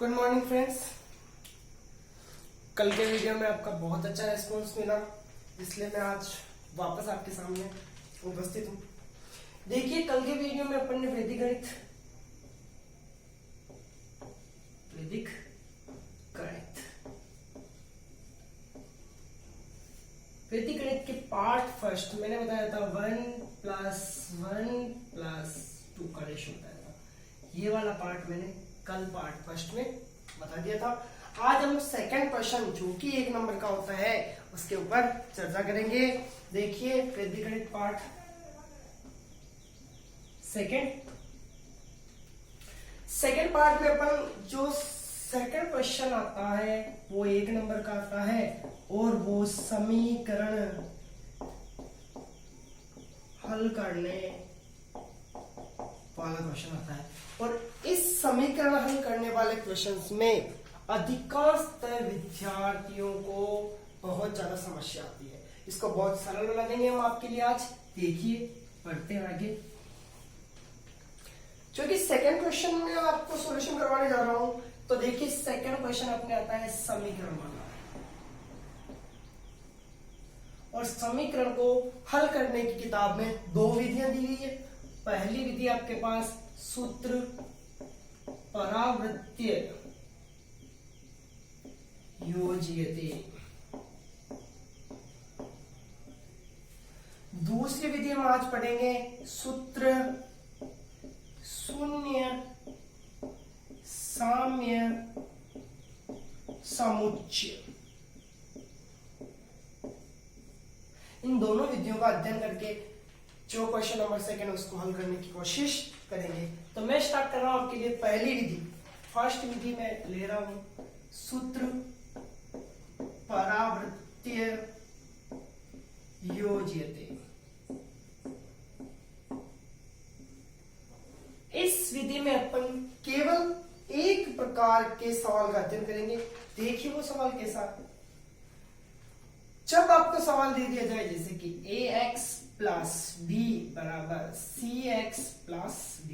Good morning friends. कल के video में आपका बहुत अच्छा रिस्पॉन्स मिला, इसलिए मैं आज वापस आपके सामने उपस्थित हूँ। देखिए, कल के वीडियो में अपन ने वैदिक गणित के पार्ट फर्स्ट मैंने बताया था 1+1+2 का रेशियो बताया था। ये वाला पार्ट मैंने कल पार्ट फर्स्ट में बता दिया था। आज हम सेकंड क्वेश्चन जो कि 1 नंबर का होता है उसके ऊपर चर्चा करेंगे। देखिए, वैदिक गणित पार्ट सेकंड पार्ट में अपन जो सेकंड क्वेश्चन आता है वो 1 नंबर का आता है और वो समीकरण हल करने वाला क्वेश्चन आता है। और इस समीकरण हल करने वाले क्वेश्चंस में अधिकांशतः विद्यार्थियों को बहुत ज्यादा समस्या आती है। इसको बहुत सरल बना देंगे हम आपके लिए आज। देखिए, पढ़ते हैं आगे। क्योंकि सेकंड क्वेश्चन में आपको सॉल्यूशन करवाने जा रहा हूं, तो देखिए सेकंड क्वेश्चन अपने आता है समीकरण वाला, और समीकरण को हल करने की किताब में 2 विधियां दी गई है। पहली विधि आपके पास सूत्र परावृत्तीय योज्यते, दूसरी विधि हम आज पढ़ेंगे सूत्र शून्य साम्य समुच्चय। इन दोनों विधियों का अध्ययन करके जो क्वेश्चन नंबर सेकंड उसको हल करने की कोशिश करेंगे। तो मैं स्टार्ट कर रहा हूं आपके लिए पहली विधि। फर्स्ट विधि में ले रहा हूं सूत्र परावृत्तीय योज्यते। इस विधि में अपन केवल एक प्रकार के सवाल का अध्ययन करेंगे। देखिए वो सवाल कैसा। जब आपको सवाल दे दिया जाए जैसे कि ax प्लस b बराबर cx प्लस b,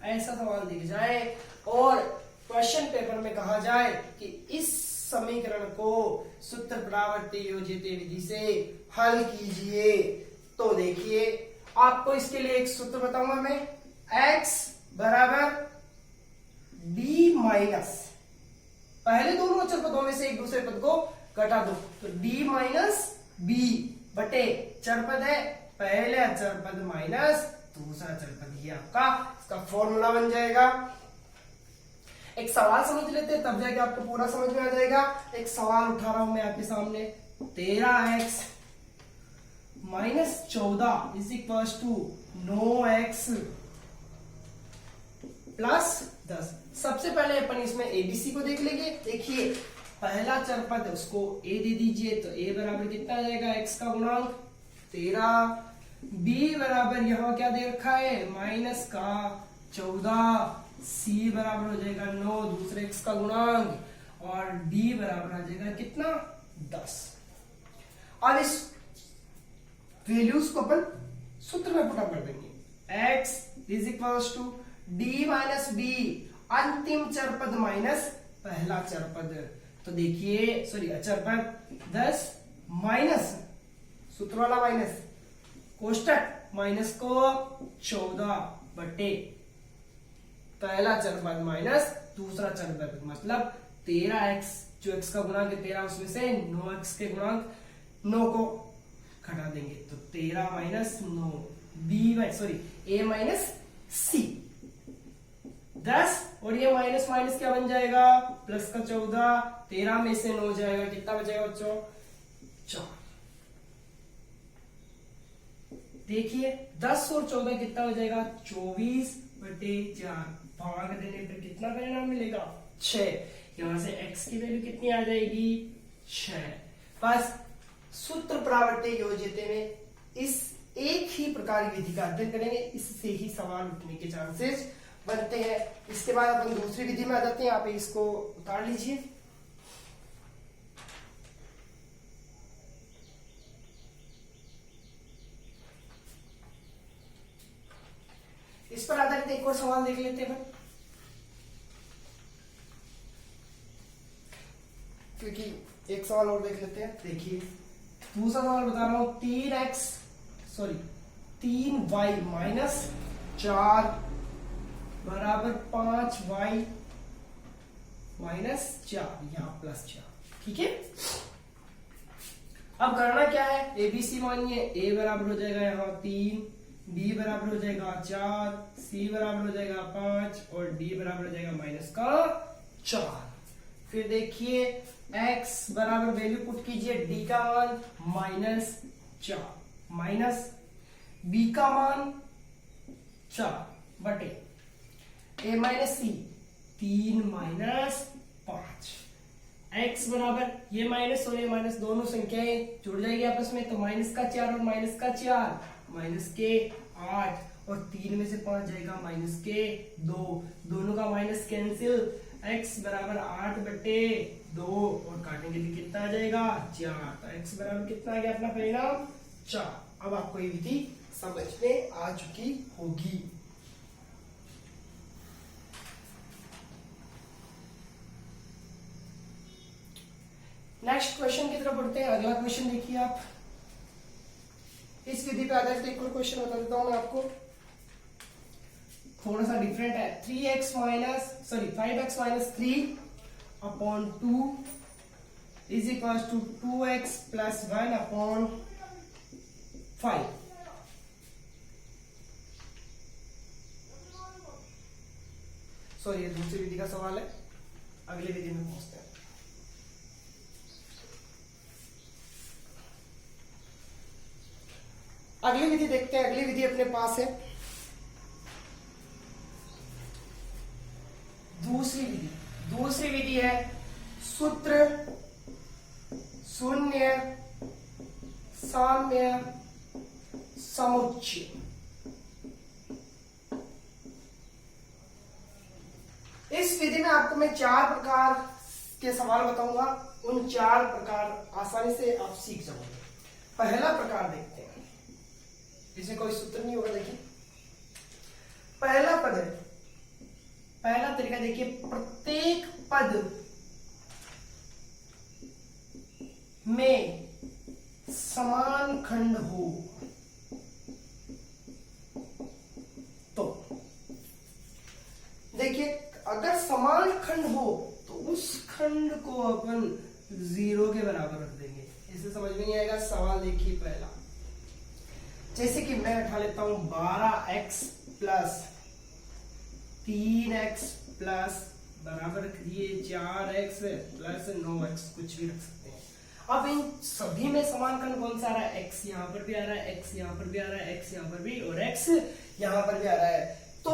ऐसा सवाल दिया जाए और क्वेश्चन पेपर में कहा जाए कि इस समीकरण को सूत्र परावृत्तीय योज्यते विधि से हल कीजिए, तो देखिए आपको इसके लिए एक सूत्र बताऊंगा मैं। x बराबर b माइनस, पहले दोनों अचर पदों में से एक दूसरे पद को घटा दो, तो d माइनस b बटे चर पद है, पहले अचर पद माइनस दूसरा अचर पद, ये आपका इसका फॉर्मूला बन जाएगा। एक सवाल समझ लेते हैं, तब जाके आपको पूरा समझ में आ जाएगा। एक सवाल उठा रहा हूं मैं आपके सामने। 13x minus 14 is equal to 9x plus 10। सबसे पहले अपन इसमें एबीसी को देख लेंगे। देखिए, पहला चर पद उसको a दे दीजिए, तो a बराबर कितना आ जाएगा, x का गुणांक 13, b बराबर यहां क्या दे रखा है, माइनस का 14, c बराबर हो जाएगा 9 दूसरे x का गुणांक, और d बराबर आ जाएगा कितना, 10। अब इस वैल्यूज को अपन सूत्र में पुट कर देंगे। x is equal to d minus b, अंतिम चर पद माइनस पहला चर पद, तो देखिए सॉरी अचर पद 10 माइनस सूत्र वाला माइनस कोष्टक माइनस को 14 बटे पहला चर पद माइनस दूसरा चर पद, मतलब 13x जो x का गुणांक है 13, उसमें से 9x के गुणांक 9 को घटा देंगे, तो 13 माइनस 9 a माइनस c 10, और ये माइनस माइनस क्या बन जाएगा, प्लस का 14, 13 में से 9 जाएगा, कितना बचेगा बच्चों, 4। देखिए 10 और 14 कितना हो जाएगा, 24 बटे 4, भाग देने पर कितना परिणाम मिलेगा, 6। यहां से x की वैल्यू कितनी आ जाएगी, 6। बस सूत्र परावृत्तीय योज्यते में इस एक ही प्रकार की विधि का अध्ययन करेंगे, इससे ही सवाल उठने के चांसेस बनते हैं। इसके बाद अपन दूसरी विधि में आ जाते हैं। आप इसको उतार लीजिए। इस पर आधारित एक और सवाल देख लेते हैं। क्योंकि एक सवाल और देख लेते हैं। देखिए दूसरा सवाल बता रहा हूं, 3y माइनस 4 बराबर 5y माइनस 4, यहाँ प्लस 4। ठीक है, अब करना क्या है, एबीसी मानिए, a बराबर हो जाएगा यहाँ 3, b बराबर हो जाएगा 4, c बराबर हो जाएगा 5 और d बराबर हो जाएगा माइनस का 4। फिर देखिए x बराबर वैल्यू पुट कीजिए, d का मान माइनस 4 माइनस b का मान 4 बटे a minus c 3 minus 5। x बराबर ये माइनस और ये माइनस दोनों संख्याएं जुड़ जाएगी आपस में, तो माइनस का 4 और माइनस का 4 माइनस के 8 और 3 में से 5 जाएगा माइनस के 2, दोनों का माइनस कैंसिल, x बराबर 8 बटे 2 और काटेंगे तो कितना आ जाएगा 4, तो x बराबर कितना आ गया अपना परिणाम 4। अब आपको ये विधि समझ में आ चुकी होगी। नेक्स्ट क्वेश्चन की तरफ बढ़ते हैं। अगला क्वेश्चन देखिए आप, इस विधि पे आधारित एक और क्वेश्चन बता देता हूं मैं आपको, थोड़ा सा डिफरेंट है। 5x minus 3 upon 2 is equal to 2x plus 1 upon 5। Sorry, ये दूसरी विधि का सवाल है, अगली विधि में पहुंचते हैं। अगली विधि देखते हैं। अगली विधि अपने पास है दूसरी विधि है सूत्र शून्य साम्य समुच्चय। इस विधि में आपको मैं 4 प्रकार के सवाल बताऊंगा, उन 4 प्रकार आसानी से आप सीख जाओगे। पहला प्रकार देखते हैं, इसमें कोई सूत्र नहीं होगा। देखिए पहला पद है, पहला तरीका देखिए, प्रत्येक पद में समान खंड हो तो। देखिए अगर समान खंड हो तो उस खंड को अपन 0 के बराबर रख देंगे। इसे समझ में नहीं आएगा, सवाल देखिए पहला, जैसे कि मैं उठा लेता हूं 12x प्लस 3x प्लस बराबर ये 4x प्लस 9x, कुछ भी रख सकते हैं। अब इन सभी में समान खंड कौन सा आ रहा है, x यहां पर भी आ रहा है, x यहां पर भी आ रहा है, x यहां पर भी और x यहां पर भी आ रहा है। तो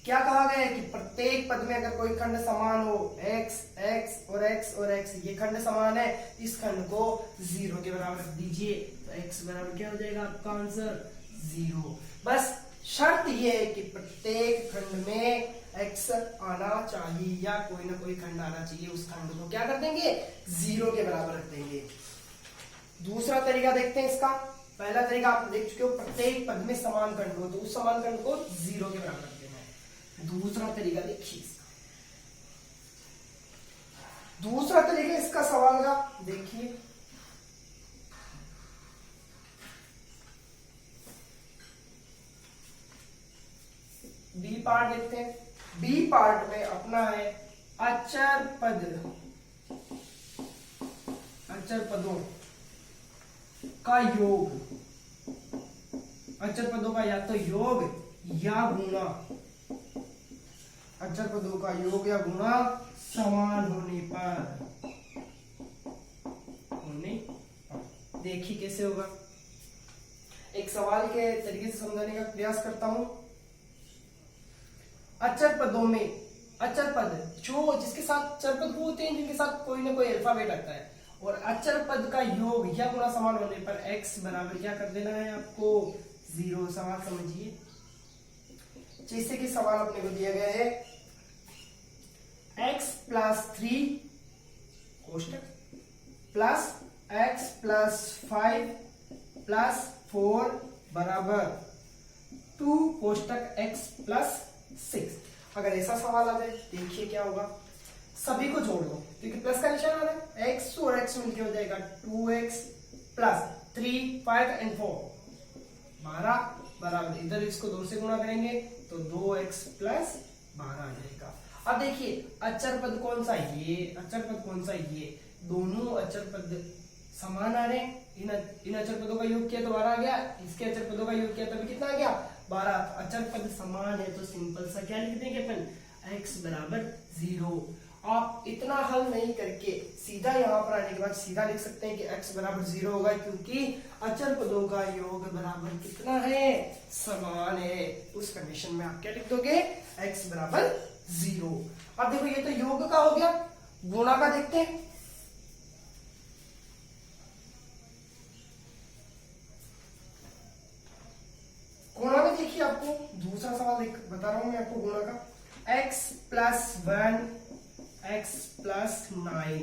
क्या कहा गया है कि प्रत्येक पद में अगर कोई खंड समान हो, x x और x और x, ये खंड समान है, इस खंड को 0 के बराबर रख दीजिए, तो x बराबर क्या हो जाएगा आपका आंसर 0। बस शर्त ये है कि प्रत्येक खंड में x आना चाहिए या कोई ना कोई खंड आना चाहिए, उस खंड को क्या कर देंगे 0 के बराबर रख देंगे। दूसरा तरीका देखते हैं इसका। पहला तरीका आप देख चुके हो, प्रत्येक पद में समान खंड हो तो उस समान खंड को 0 के बराबर रख देना है। दूसरा तरीका देखिए इसका, दूसरा तरीका इसका सवाल का देखिए, बी पार्ट देखते हैं। बी पार्ट में अपना है अचर पदों का योग, अचर पदों का या तो योग या गुणा, अचर पदों का योग या गुणा समान होने पर देखिए कैसे होगा। एक सवाल के तरीके से समझाने का प्रयास करता हूं। अचर पदों में, अचर पद जो जिसके साथ चर पद वो होते हैं जिनके साथ कोई ना कोई अल्फाबेट आता है, और अचर पद का योग या गुणा समान होने पर x बराबर क्या कर देना है आपको 0। सवाल समझिए, जैसे कि सवाल अपने को दिया गया है x प्लस 3 कोष्टक प्लस x प्लस 5 प्लस 4 बराबर 2 कोष्टक x प्लस 6। अगर ऐसा सवाल आ जाए देखिए क्या होगा। सभी को जोड़ दो क्योंकि प्लस का निशान आ रहा है। x और x मिलके हो जाएगा 2x प्लस 3 5 एंड 4 12 बराबर, इधर इसको 2 से गुणा करेंगे तो 2x प्लस 12 आ जाएगा। अब देखिए अचर पद कौन सा है, ये अचर पद कौन सा है, ये दोनों अचर पद समान आ रहे हैं। इन अचर पदों का योग किया तो 12 आ गया, इसके अचर पदों का योग किया तो कितना आ गया 12। अचर पद समान है तो सिंपल सा क्या लिख देंगे अपन, x बराबर 0। आप इतना हल नहीं करके सीधा यहाँ पर आने के बाद सीधा लिख सकते हैं कि x बराबर 0 होगा, क्योंकि अचर पदों का योग बराबर कितना है, समान है। उस कंडीशन में आप क्या लिख दोगे, x बराबर 0। अब देखो ये तो योग का हो गया, गुणा का देखते हैं। गुणा में देखिए आपको दूसरा सवाल बता रहा हूं मैं आपको गुणा का, x plus 1 x plus 9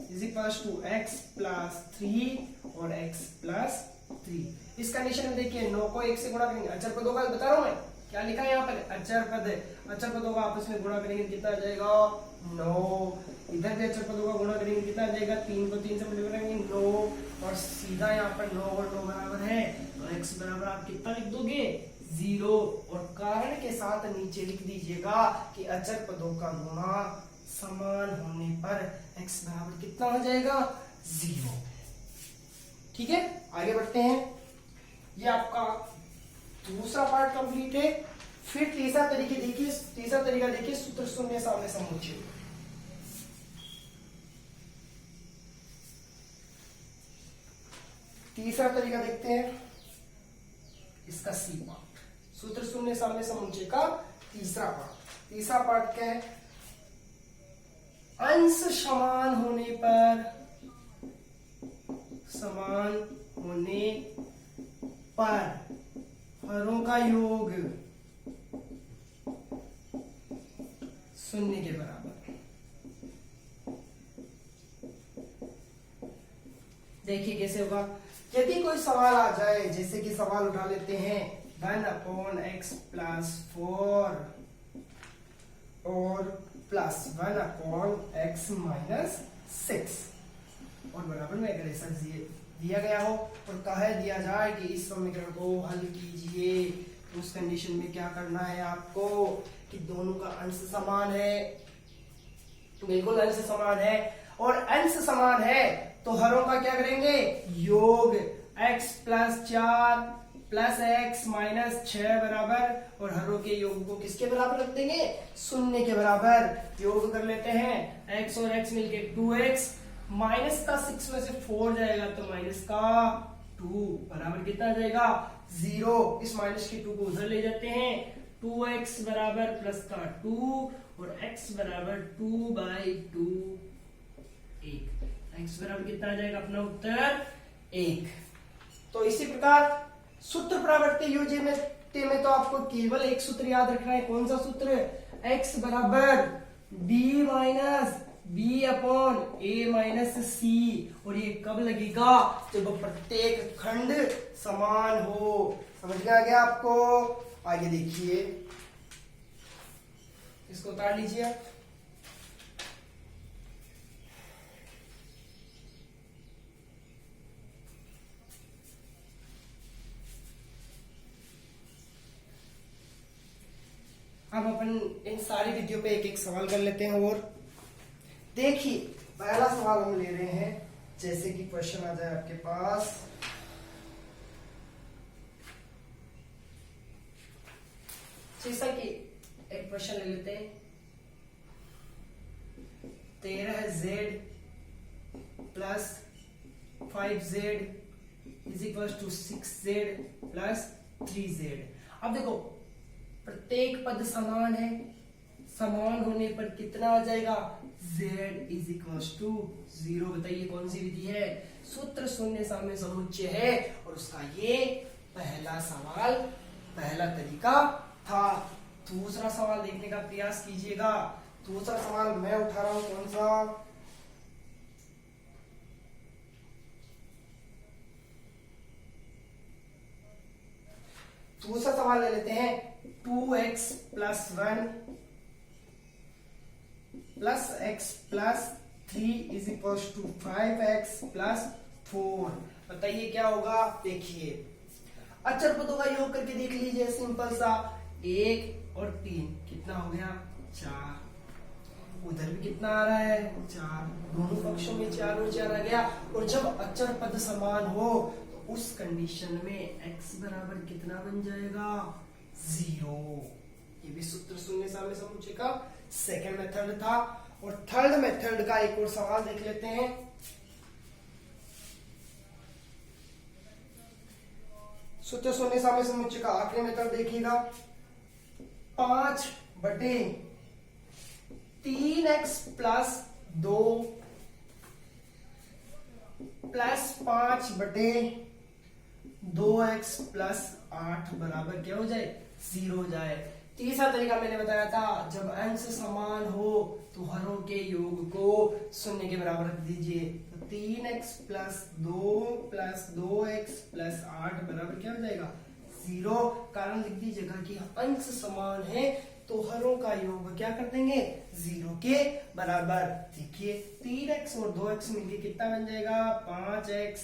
is equal to x plus 3 और x प्लस 3। इस कंडीशन में देखिए 9 को 1 से गुणा करेंगे, अचर पदों का बता रहा हूं मैं, क्या लिखा है यहाँ पर, अचर पद, अचर पदों का आपस में गुणा करेंगे कितना आ जाएगा 9। इधर भी अचर पदों का गुणा करेंगे कितना आ जाएगा, 3 को 3 से मल्टीप्लाई करेंगे 9, और सीधा यहाँ पर 9 और 9 बराबर है तो x बराबर आप कितना लिख दोगे 0, और कारण के साथ नीचे लिख दीजिएगा कि अचर पदों का गुणा समान होने पर x बराबर कितना हो जाएगा 0। ठीक है, आगे बढ़ते हैं। ये आपका दूसरा पार्ट कंप्लीट है। फिर तीसरा तरीका देखिए सूत्र शून्य सामने समुच्चय। तीसरा तरीका देखते हैं, इसका सी पार्ट, सूत्र शून्य सामने समुच्चय का तीसरा पार्ट क्या है, अंश समान होने पर हरों का योग शून्य के बराबर। देखिए कैसे होगा, यदि कोई सवाल आ जाए, जैसे कि सवाल उठा लेते हैं 1/x प्लस 4 और प्लस 1/x माइनस 6 और बराबर में अगर ऐसा दिया गया हो और कहा दिया जाए कि इस समीकरण को हल कीजिए, तो उस कंडीशन में क्या करना है आपको कि दोनों का अंश समान है, बिल्कुल अंश समान है, और अंश समान है तो हरों का क्या करेंगे, योग x plus 4 plus x minus 6 बराबर, और हरों के योग को किसके बराबर रख देंगे, शून्य के बराबर। योग कर लेते हैं, x और x मिलके 2x, माइनस का 6 में से 4 जाएगा तो माइनस का 2 बराबर कितना आ जाएगा 0। इस माइनस की 2 को उधर ले जाते हैं, 2x बराबर प्लस का 2 और x बराबर 2/2 1, x बराबर कितना आ जाएगा अपना उत्तर 1। तो इसी प्रकार सूत्र प्रावर्त्य योज्य में तो आपको केवल एक सूत्र याद रखना है, कौन सा सूत्र, x बराबर b minus b upon a minus c, और ये कब लगेगा, जब प्रत्येक खंड समान हो। समझ में आ गया आपको। आगे देखिए, इसको उतार लीजिए। हम अपन इन सारी विधियों पे एक एक सवाल कर लेते हैं। और देखिए पहला सवाल हम ले रहे हैं, जैसे कि क्वेश्चन आ जाए आपके पास, जैसा कि एक क्वेश्चन ले लेते हैं, 13z plus 5z is equal to 6z plus 3z। अब देखो प्रत्येक पद समान है, समान होने पर कितना आ जाएगा, z इज इक्वल टू 0। बताइए कौन सी विधि है, सूत्र शून्य साम्य समुच्चय है, और उसका ये पहला सवाल, पहला तरीका था। दूसरा सवाल देखने का प्रयास कीजिएगा। दूसरा सवाल मैं उठा रहा हूं, कौन सा, दूसरा सवाल ले लेते हैं, 2x plus 1 plus X plus 3 is equal to 5x plus 4। बताइए क्या होगा। देखिए अचर पदों का योग करके देख लीजिए, सिंपल सा 1 और 3 कितना हो गया 4। उधर भी कितना आ रहा है 4, दोनों पक्षों में 4 और 4 आ गया। और जब अचर पद समान हो तो उस कंडीशन में x बराबर कितना बन जाएगा 0। ये भी सूत्र शून्य साम्य समुच्चय का सेकंड मेथड था। और थर्ड मेथड का एक और सवाल देख लेते हैं। सूत्र शून्य साम्य समुच्चय का आखिरी मेथड देखिएगा, 5/3x plus 2 plus 5/2x plus 8 बराबर क्या हो जाए 0 हो जाए। तीसरा तरीका मैंने बताया था, जब अंश समान हो तो हरों के योग को शून्य के बराबर रख दीजिए। तो 3x plus 2 plus 2x plus 8 बराबर क्या हो जाएगा 0। कारण लिख दीजिएगा कि अंश समान है तो हरों का योग क्या कर देंगे 0 के बराबर। देखिए 3x और 2x मिलके कितना बन जाएगा 5x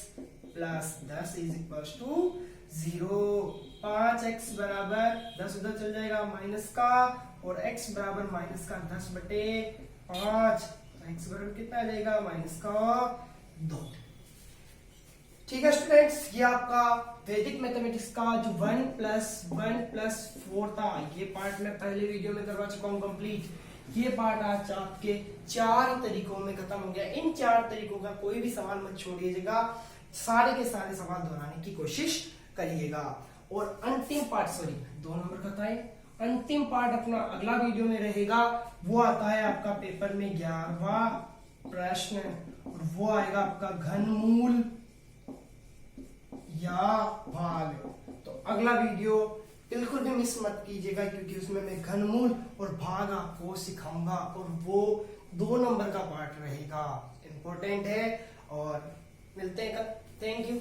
plus 10 is equal to 0। 5x बराबर 10 उधर चल जाएगा माइनस का, और x बराबर माइनस का 10/5। x बराबर कितना आ जाएगा माइनस का 2। ठीक है स्टूडेंट्स, ये आपका वैदिक मैथमेटिक्स का जो 1 + 4 था, ये पार्ट मैं पहले वीडियो में करवा चुका हूँ कंप्लीट। ये पार्ट आज आपके 4 तरीकों में खत्म हो गया। इन 4 तरीकों का कोई भी सवाल मत छोड़िएगा, सारे के सारे सवाल दोहराने की कोशिश करिएगा। और अंतिम पार्ट, सॉरी 2 नंबर का था, अंतिम पार्ट अपना अगला वीडियो में रहेगा। वो आता है आपका पेपर में 11वां प्रश्न, और वो आएगा आपका घनमूल या भाग। तो अगला वीडियो बिल्कुल भी मिस मत कीजिएगा, क्योंकि उसमें मैं घनमूल और भाग आपको सिखाऊंगा, और वो 2 नंबर का पार्ट रहेगा, इंपॉर्टेंट है। और मिलते हैं कल। Thank you.